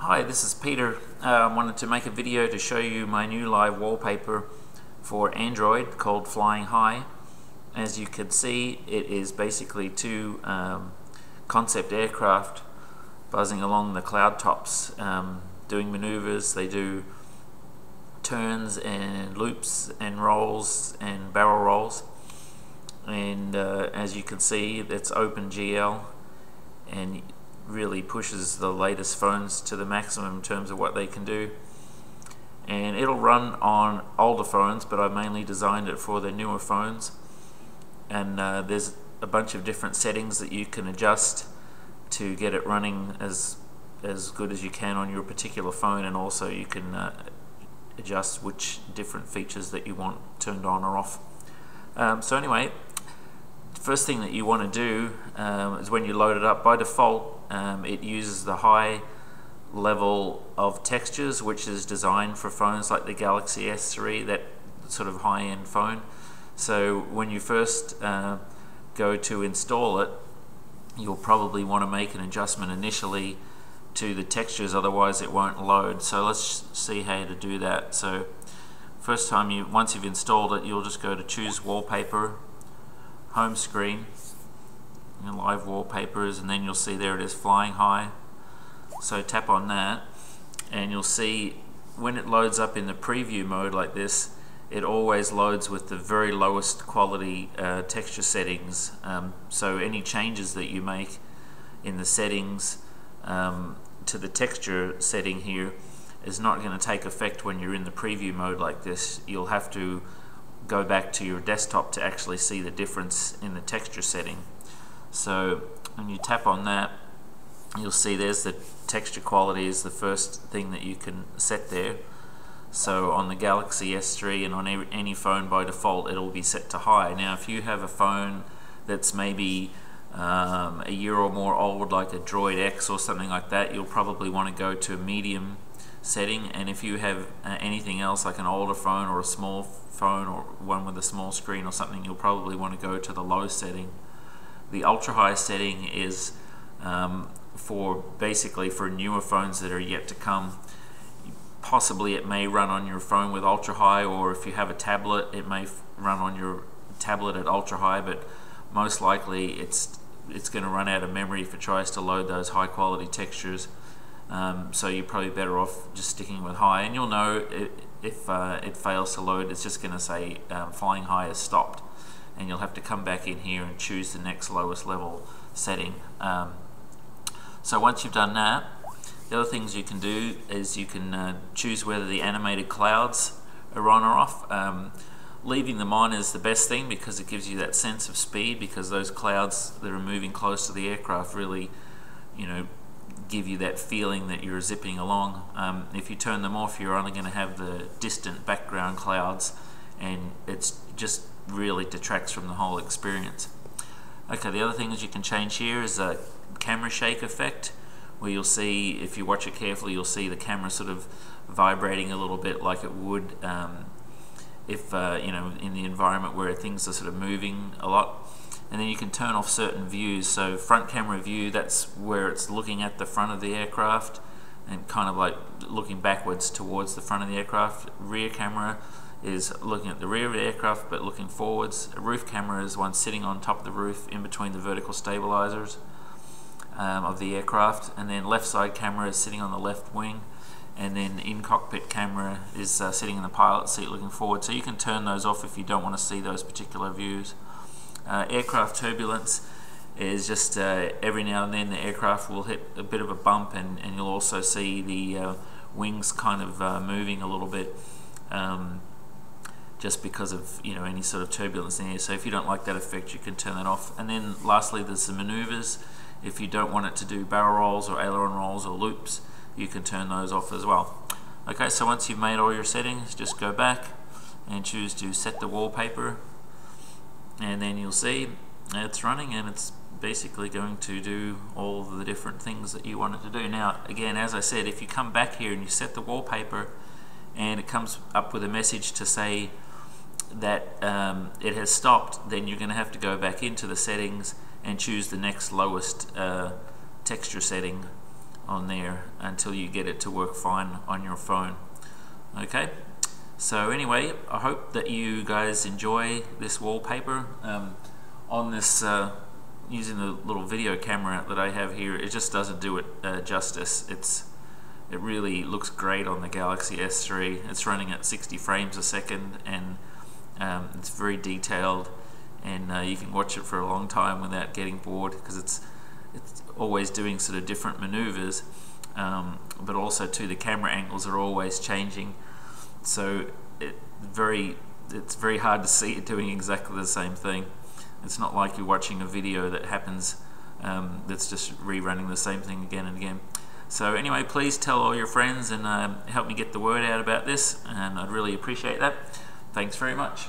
Hi, this is Peter. I wanted to make a video to show you my new live wallpaper for Android called Flying High. As you can see, it is basically two concept aircraft buzzing along the cloud tops, doing maneuvers. They do turns and loops and rolls and barrel rolls, and as you can see, it's OpenGL and really pushes the latest phones to the maximum in terms of what they can do. And it'll run on older phones, but I mainly designed it for the newer phones. And there's a bunch of different settings that you can adjust to get it running as good as you can on your particular phone, and also you can adjust which different features that you want turned on or off. So anyway, the first thing that you want to do is when you load it up, by default it uses the high level of textures, which is designed for phones like the Galaxy S3, that sort of high-end phone. So when you first go to install it, you'll probably want to make an adjustment initially to the textures, otherwise it won't load. So let's see how to do that. So first time, once you've installed it, you'll just go to choose wallpaper, home screen, and live wallpapers, and then you'll see there it is, Flying High. So tap on that and you'll see when it loads up in the preview mode like this, it always loads with the very lowest quality texture settings. So any changes that you make in the settings to the texture setting here is not going to take effect when you're in the preview mode like this. You'll have to go back to your desktop to actually see the difference in the texture setting. So when you tap on that, you'll see there's the texture quality is the first thing that you can set there. So on the Galaxy S3 and on any phone, by default it'll be set to high. Now if you have a phone that's maybe a year or more old, like a Droid X or something like that, you'll probably want to go to a medium setting. And if you have anything else like an older phone or a small phone or one with a small screen or something, you'll probably want to go to the low setting. The ultra high setting is basically for newer phones that are yet to come. Possibly it may run on your phone with ultra high, or if you have a tablet it may run on your tablet at ultra high, but most likely it's going to run out of memory if it tries to load those high quality textures. So you're probably better off just sticking with high, and you'll know if it fails to load, it's just going to say Flying High is stopped, and you'll have to come back in here and choose the next lowest level setting. So once you've done that, the other things you can do is you can choose whether the animated clouds are on or off. Leaving them on is the best thing because it gives you that sense of speed, because those clouds that are moving close to the aircraft really, give you that feeling that you're zipping along. If you turn them off, you're only going to have the distant background clouds, and it's just really detracts from the whole experience. Okay, the other thing is you can change here is a camera shake effect, where you'll see, if you watch it carefully, you'll see the camera sort of vibrating a little bit like it would if in the environment where things are sort of moving a lot. And then you can turn off certain views. So front camera view, that's where it's looking at the front of the aircraft and kind of like looking backwards towards the front of the aircraft. Rear camera is looking at the rear of the aircraft but looking forwards. A roof camera is one sitting on top of the roof in between the vertical stabilizers of the aircraft. And then left side camera is sitting on the left wing, and then in cockpit camera is sitting in the pilot seat looking forward. So you can turn those off if you don't want to see those particular views. Aircraft turbulence is just every now and then the aircraft will hit a bit of a bump, and you'll also see the wings kind of moving a little bit, just because of any sort of turbulence in the air. So if you don't like that effect, you can turn that off. And then lastly, there's the maneuvers. If you don't want it to do barrel rolls or aileron rolls or loops, you can turn those off as well. Okay, so once you've made all your settings, just go back and choose to set the wallpaper, and then you'll see it's running, and it's basically going to do all of the different things that you want it to do. Now again, as I said, if you come back here and you set the wallpaper and it comes up with a message to say that it has stopped, then you're going to have to go back into the settings and choose the next lowest texture setting on there until you get it to work fine on your phone. Okay, so anyway, I hope that you guys enjoy this wallpaper. On this using the little video camera that I have here, it just doesn't do it justice. It really looks great on the Galaxy S3. It's running at 60 frames a second, and it's very detailed, and you can watch it for a long time without getting bored, because it's always doing sort of different maneuvers, but also too, the camera angles are always changing, so it's very hard to see it doing exactly the same thing. It's not like you're watching a video that happens that's just rerunning the same thing again and again. So anyway, please tell all your friends and help me get the word out about this, and I'd really appreciate that. Thanks very much.